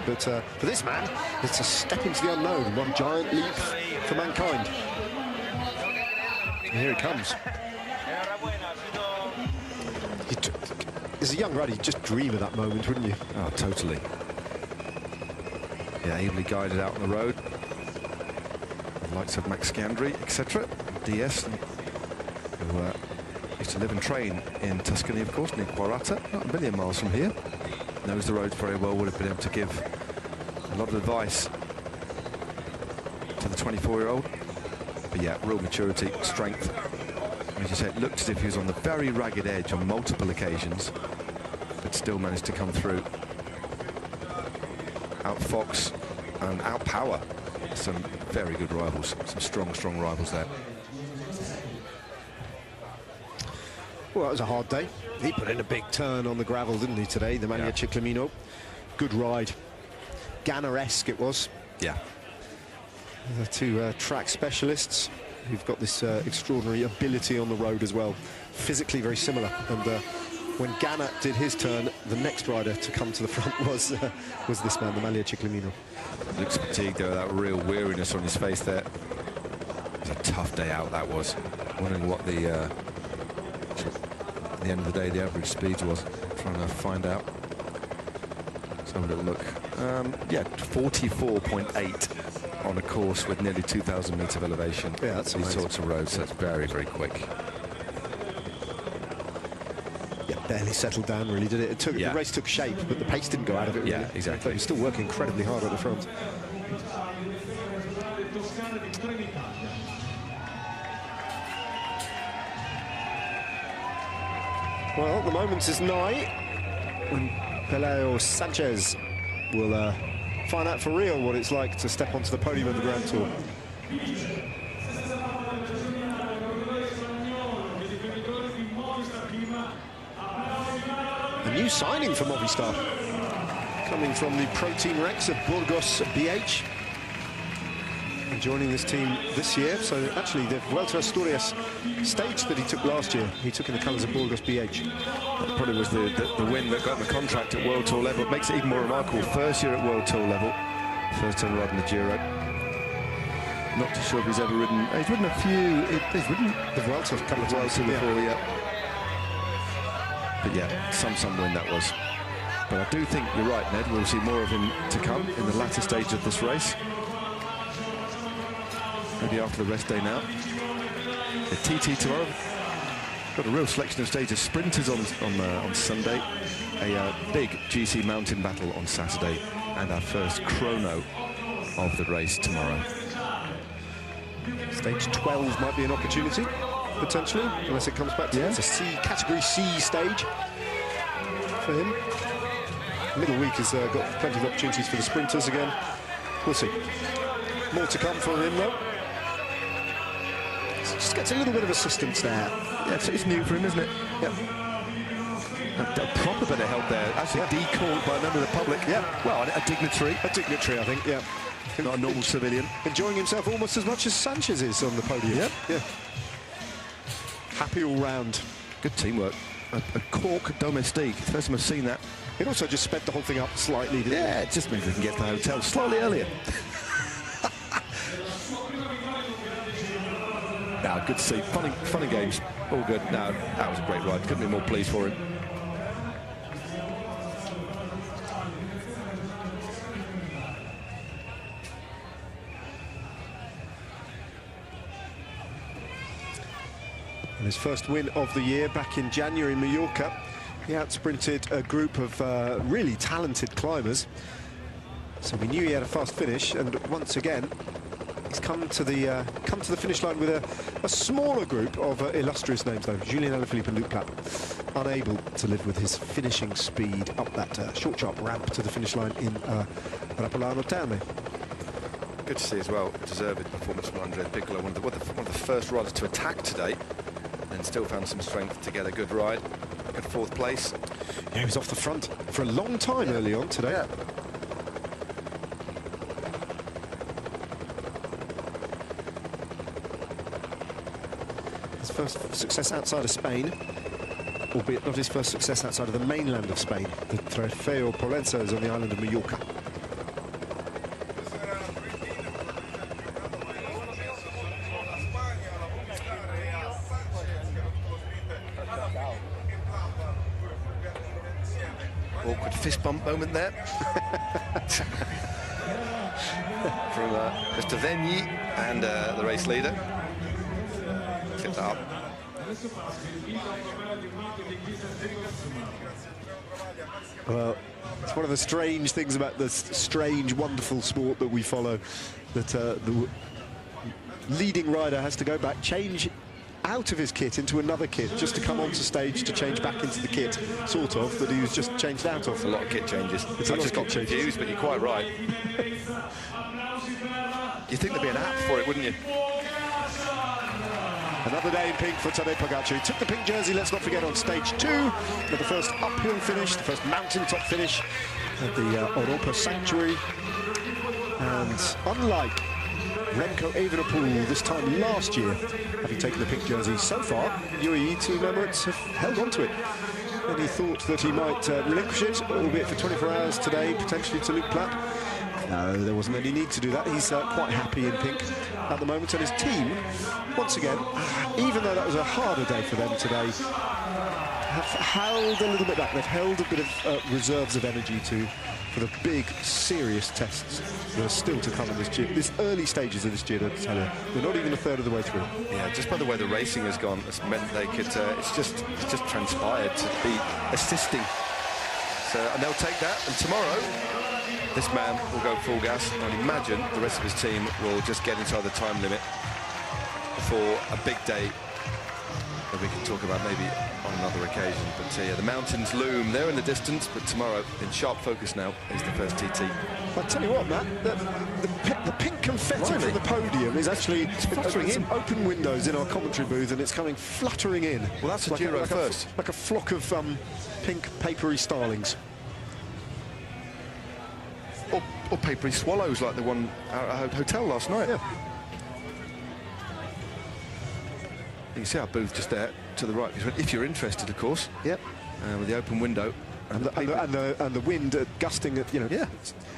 but for this man, it's a step into the unknown, one giant leap for mankind. And here he comes. As a young rider, you'd just dream of that moment, wouldn't you? Oh, totally. Yeah, ably guided out on the road. The likes of Max Scandri, etc. DS, who used to live and train in Tuscany, of course, near Quarata, not a million miles from here. Knows the roads very well, would have been able to give a lot of advice to the 24-year-old. But yeah, real maturity, strength. As you say, it looked as if he was on the very ragged edge on multiple occasions, but still managed to come through. Outfox and outpower some very good rivals, some strong rivals there. Well, that was a hard day. He put in a big turn on the gravel, didn't he, today, the Maglia Ufficiali. Good ride. Ganna-esque it was. Yeah. The two track specialists who've got this extraordinary ability on the road as well. Physically very similar. And when Ganna did his turn, the next rider to come to the front was this man, the Maglia Ufficiali. Looks fatigued though, that real weariness on his face there. It was a tough day out, that was. Wondering what the at the end of the day the average speed was. Trying to find out. Let's have a little look. Yeah, 44.8 on a course with nearly 2,000 metres of elevation. Yeah, that's these amazing. sorts of roads, so it's very quick. Yeah, barely settled down really, did it? The race took shape, but the pace didn't go out of it really. Yeah, exactly. He was still working incredibly hard at the front. Well, the moment is nigh when Peleo Sanchez will find out for real what it's like to step onto the podium of the Grand Tour. A new signing for Movistar, coming from the Pro Team Rex of Burgos BH. And joining this team this year, so actually the Vuelta a Asturias stage that he took last year, he took in the colours of Burgos BH. That probably was the win that got the contract at World Tour level. It makes it even more remarkable. First year at World Tour level, first time riding the Giro. Not too sure if he's ever ridden. He's ridden a few. He's ridden The Vuelta a couple of times before, yeah. But yeah, some win that was. But I do think you're right, Ned. We'll see more of him to come in the latter stage of this race. Maybe after the rest day now. The TT tomorrow. Got a real selection of stages. Sprinters on Sunday. A big GC mountain battle on Saturday. And our first chrono of the race tomorrow. Stage 12 might be an opportunity, potentially, unless it comes back to it's a category C stage for him. Middle week has got plenty of opportunities for the sprinters again. We'll see. More to come from him, though. Just gets a little bit of assistance there. Yeah, it's new for him, isn't it? Yeah. A proper bit of help there. Actually decalled by a member of the public. Yeah. Well, a dignitary. A dignitary, I think, yeah. Not a normal civilian. Enjoying himself almost as much as Sanchez is on the podium. Yep. Yeah. Happy all round. Good teamwork. A cork domestique. First time I've seen that. It also just sped the whole thing up slightly, didn't Yeah, it just means we can get to the hotel slightly earlier. Now, good to see. Fun and games. All good. No, that was a great ride. Couldn't be more pleased for him. And his first win of the year back in January in Mallorca. He outsprinted a group of really talented climbers. So we knew he had a fast finish, and once again, he's come to the finish line with a smaller group of illustrious names, though. Julien Alaphilippe and Luc Platt, unable to live with his finishing speed up that short, sharp ramp to the finish line in Rapolano Terme. Good to see as well. Deserved performance from Andrea Piccolo, one of the first riders to attack today, and still found some strength to get a good ride. Good fourth place. Yeah, he was off the front for a long time early on today. Yeah. His first success outside of Spain, albeit not his first success outside of the mainland of Spain. The Trofeo Pollenza is on the island of Mallorca. fist bump moment there. From Mr. Ogni and the race leader. Tip that up. Well, it's one of the strange things about this strange, wonderful sport that we follow, that the leading rider has to go back, change out of his kit into another kit, just to come onto stage to change back into the kit, sort of, that he was just changed out of. A lot of kit changes. I just got confused, but you're quite right. You'd think there'd be an app for it, wouldn't you? Another day in pink for Tadej Pogacar. He took the pink jersey, let's not forget, on stage 2, with the first uphill finish, the first mountaintop finish at the Europa Sanctuary. And unlike Remco Evenepoel this time last year, having taken the pink jersey, so far, UAE Team Emirates have held on to it. And he thought that he might relinquish it, albeit for 24 hours today, potentially to Luke Platt. No, there wasn't any need to do that. He's quite happy in pink at the moment, and his team, once again, even though that was a harder day for them today, have held a little bit back. They've held a bit of reserves of energy for the big, serious tests that are still to come in this Giro. These early stages of this Giroditalia, they're not even a third of the way through. Yeah, just by the way the racing has gone, it's meant they could. It's just transpired to be assisting. So, and they'll take that. And tomorrow, this man will go full gas, and imagine the rest of his team will just get inside the time limit for a big day that we can talk about maybe on another occasion. But yeah, the mountains loom, they're in the distance, but tomorrow, in sharp focus now, is the first TT. I'll tell you what, Matt, the pink confetti from the podium is actually fluttering in. Open windows in our commentary booth, and it's coming fluttering in. Well, that's a Giro first. Like a flock of pink papery starlings. Or papery swallows, like the one at our hotel last night. Yeah. You can see our booth just there to the right, if you're interested, of course. Yep. With the open window. And the wind gusting at,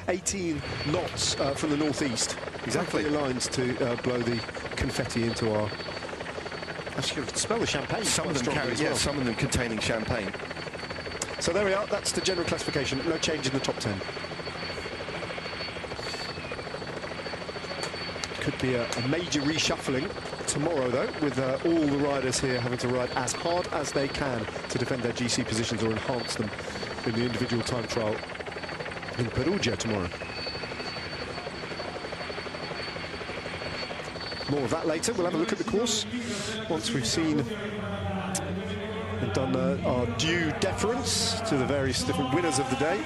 18 knots from the northeast. Exactly aligned to blow the confetti into our... Actually, you can smell the champagne. Some of them carry, some of them containing champagne. So there we are. That's the general classification. No change in the top 10. Could be a major reshuffling tomorrow, though, with all the riders here having to ride as hard as they can to defend their GC positions or enhance them in the individual time trial in Perugia tomorrow. More of that later. We'll have a look at the course once we've seen and done our due deference to the various different winners of the day.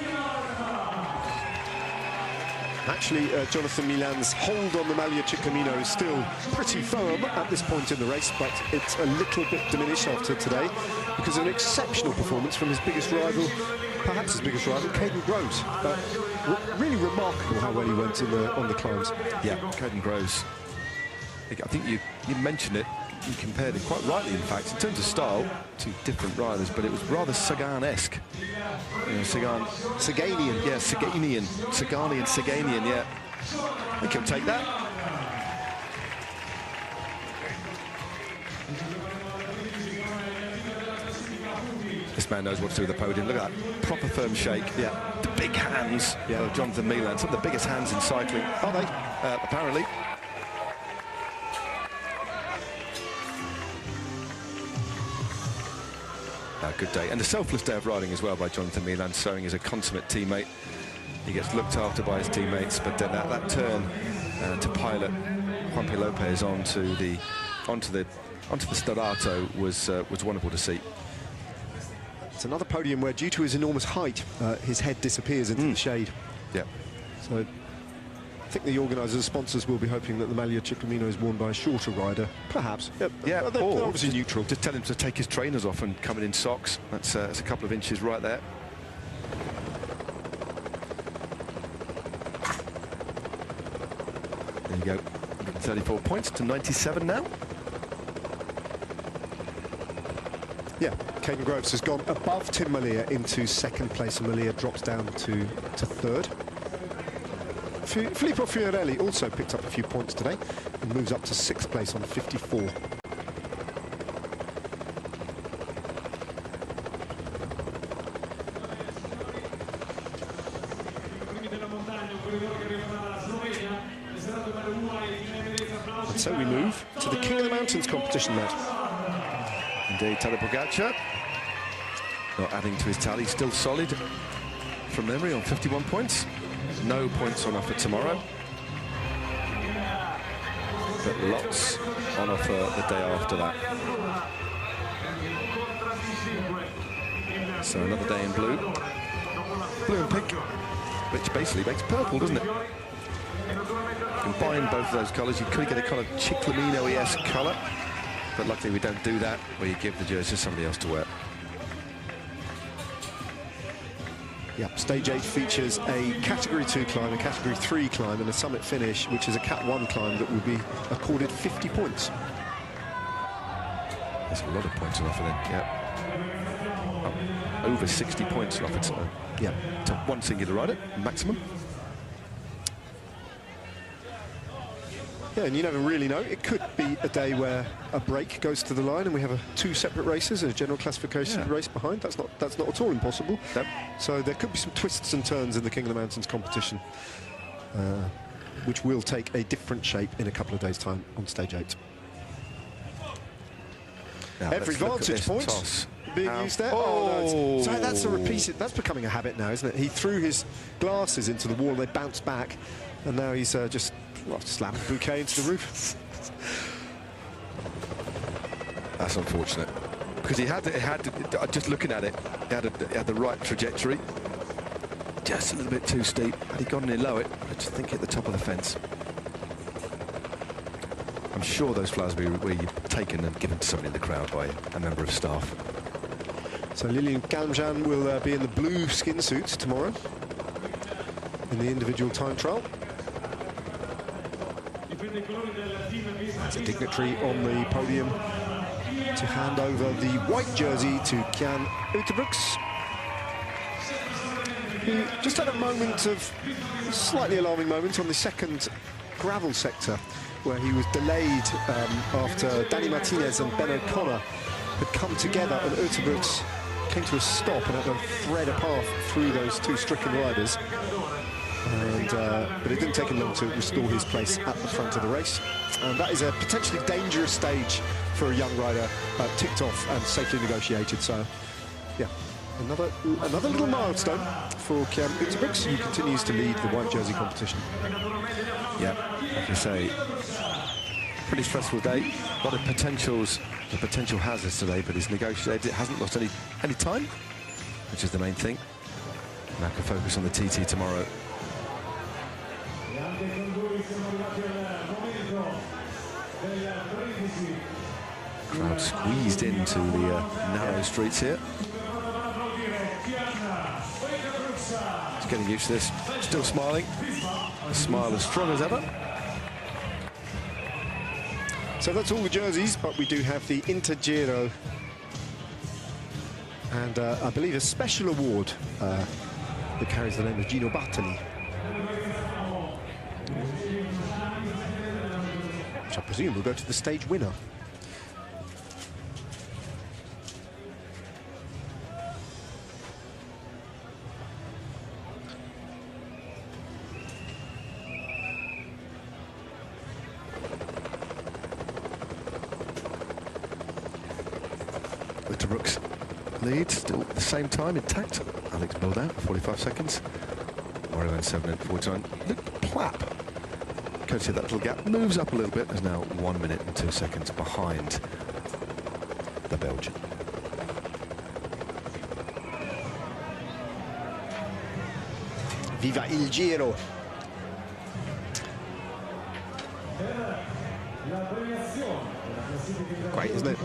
Actually, Jonathan Milan's hold on the Maglia Ufficiali is still pretty firm at this point in the race, but it's a little bit diminished after today because of an exceptional performance from his biggest rival, perhaps his biggest rival, Caden Groves. Really remarkable how well he went on the climbs. Yeah, Caden Groves. I think you mentioned it. You compared it quite rightly, in fact, in terms of style, to different riders, but it was rather Sagan-esque. Saganian. Yeah, Saganian, yeah. I think he'll take that. This man knows what to do with the podium. Look at that proper firm shake. Yeah. The big hands of Jonathan Milan. Some of the biggest hands in cycling. Are they? Apparently. Good day, and a selfless day of riding as well by Jonathan Milan, showing he's a consummate teammate. He gets looked after by his teammates, but then that turn to pilot Juan P. Lopez onto the Storato was wonderful to see. It's another podium where, due to his enormous height, his head disappears into the shade. Yeah. So I think the organisers and sponsors will be hoping that the Maglia Ufficiali is worn by a shorter rider, perhaps. Yeah, they're or obviously neutral. Just tell him to take his trainers off and come in socks. That's a couple of inches right there. There you go. 134 points to 97 now. Yeah, Caden Groves has gone above Tim Malia into second place, and Malia drops down to third. Filippo Fiorelli also picked up a few points today and moves up to sixth place on 54. And so we move to the King of the Mountains competition, Matt. Indeed, Tadej Pogačar not adding to his tally, still solid from memory on 51 points. No points on offer tomorrow, but lots on offer the day after that. So another day in blue and pink, which basically makes purple, doesn't it? Combine both of those colours, you could get a kind of Chiclamino-esque colour, but luckily we don't do that, where you give the jersey to somebody else to wear. Yep, stage 8 features a category 2 climb, a category 3 climb, and a summit finish, which is a cat 1 climb that will be accorded 50 points. There's a lot of points on offer then, yeah. Over 60 points on offer to one singular rider, maximum. Yeah, and you never really know. It could be a day where a break goes to the line and we have two separate races, a general classification race behind. That's not at all impossible. Nope. So there could be some twists and turns in the King of the Mountains competition, which will take a different shape in a couple of days' time on stage 8. Now, every vantage point being used there. Oh, no, so that's a repeat. That's becoming a habit now, isn't it? He threw his glasses into the wall and they bounced back, and now he's just slammed the bouquet into the roof. That's unfortunate, because he had just looking at it, he had the right trajectory, just a little bit too steep. Had he gone any lower, I just think hit the top of the fence. I'm sure those flowers will be taken and given to somebody in the crowd by a member of staff. So Lilian Calmejane will be in the blue skin suit tomorrow in the individual time trial. As a dignitary on the podium to hand over the white jersey to Kjan Uterbrooks, who just had a moment of slightly alarming moment on the second gravel sector, where he was delayed after Danny Martinez and Ben O'Connor had come together, and Uterbrooks came to a stop and had to thread a path through those two stricken riders. But it didn't take him long to restore his place at the front of the race. And that is a potentially dangerous stage for a young rider, ticked off and safely negotiated. So, yeah, another little milestone for Kjan Uterbrooks, who continues to lead the white jersey competition. Yeah, like I say, pretty stressful day. A lot of potentials, the potential hazards today, but he's negotiated. It hasn't lost any time, which is the main thing. Now can focus on the TT tomorrow. Crowd squeezed into the narrow streets here. He's getting used to this. Still smiling. A smile as strong as ever. So that's all the jerseys, but we do have the Inter Giro and I believe a special award that carries the name of Gino Bartali, which I presume will go to the stage winner. Uterbrooks lead still at the same time, intact. Alex Build out 45 seconds. Mario went 7:49. Luke Plapp, courtesy of that little gap, moves up a little bit. Is now 1 minute and 2 seconds behind the Belgian. Viva il Giro! Great, isn't it?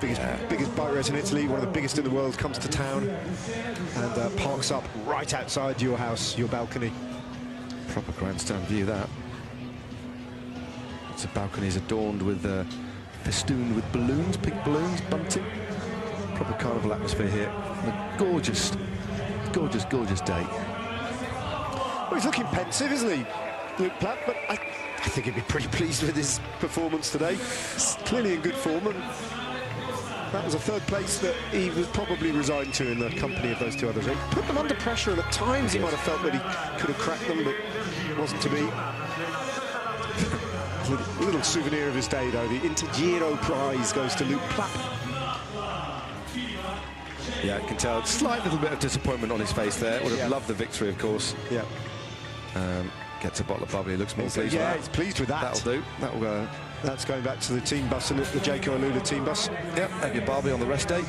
Biggest bike race in Italy, one of the biggest in the world, comes to town and parks up right outside your house, your balcony. Proper grandstand view, that. It's a balcony is adorned with festooned with balloons, pink balloons, bunting. Proper carnival atmosphere here. A gorgeous day. Well, he's looking pensive, isn't he, Luke Plapp? But I think he'd be pretty pleased with his performance today. He's clearly in good form, and That was a third place that he was probably resigned to in the company of those two others. He put them under pressure, and at times he might have felt that he could have cracked them, but it wasn't to be. Little souvenir of his day, though. The Intergiro prize goes to Luke Plapp. Yeah, you can tell a slight little bit of disappointment on his face there. Would have loved the victory, of course. Yeah. Gets a bottle of bubbly. Looks more pleased with yeah, that. he's pleased with that. That'll do. That'll go. That's going back to the team bus, and the Jaco Alula team bus. Yep, have your Barbie on the rest day.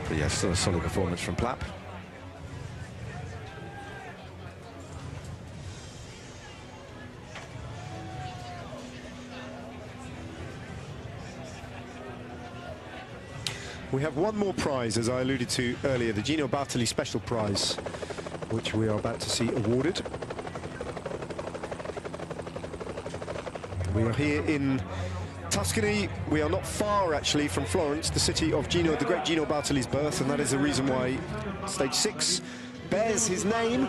But yeah, still a solid performance from Plapp. We have one more prize, as I alluded to earlier, the Gino Bartali Special Prize, which we are about to see awarded. We are here in Tuscany. We are not far, actually, from Florence, the city of the great Gino Bartali's birth, and that is the reason why Stage 6 bears his name,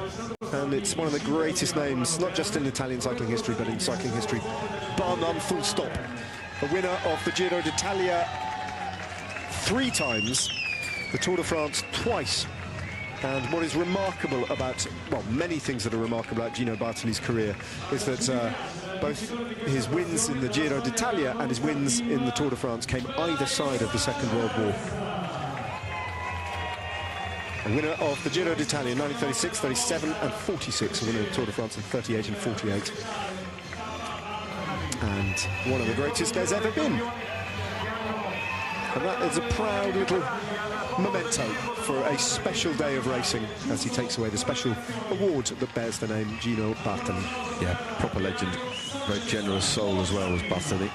and it's one of the greatest names, not just in Italian cycling history, but in cycling history, bar none, full stop. A winner of the Girod'italia 3 times, the Tour de France twice. And what is remarkable about, well, many things that are remarkable about Gino Bartali's career is that both his wins in the Girod'italia and his wins in the Tour de France came either side of the Second World War. A winner of the Girod'italia in 1936, 37 and 46, a winner of the Tour de France in 38 and 48. And one of the greatest there's ever been. And that is a proud little memento for a special day of racing as he takes away the special award that bears the name Gino Bartali. Yeah, proper legend. Very generous soul as well as Bartali.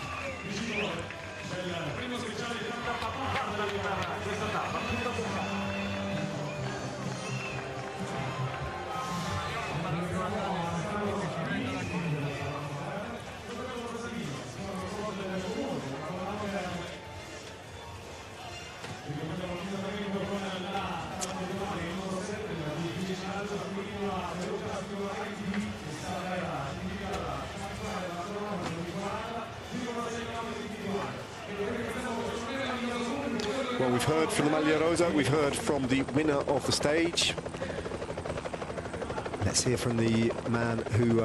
Well, we've heard from the Maglia Rosa, we've heard from the winner of the stage. Let's hear from the man who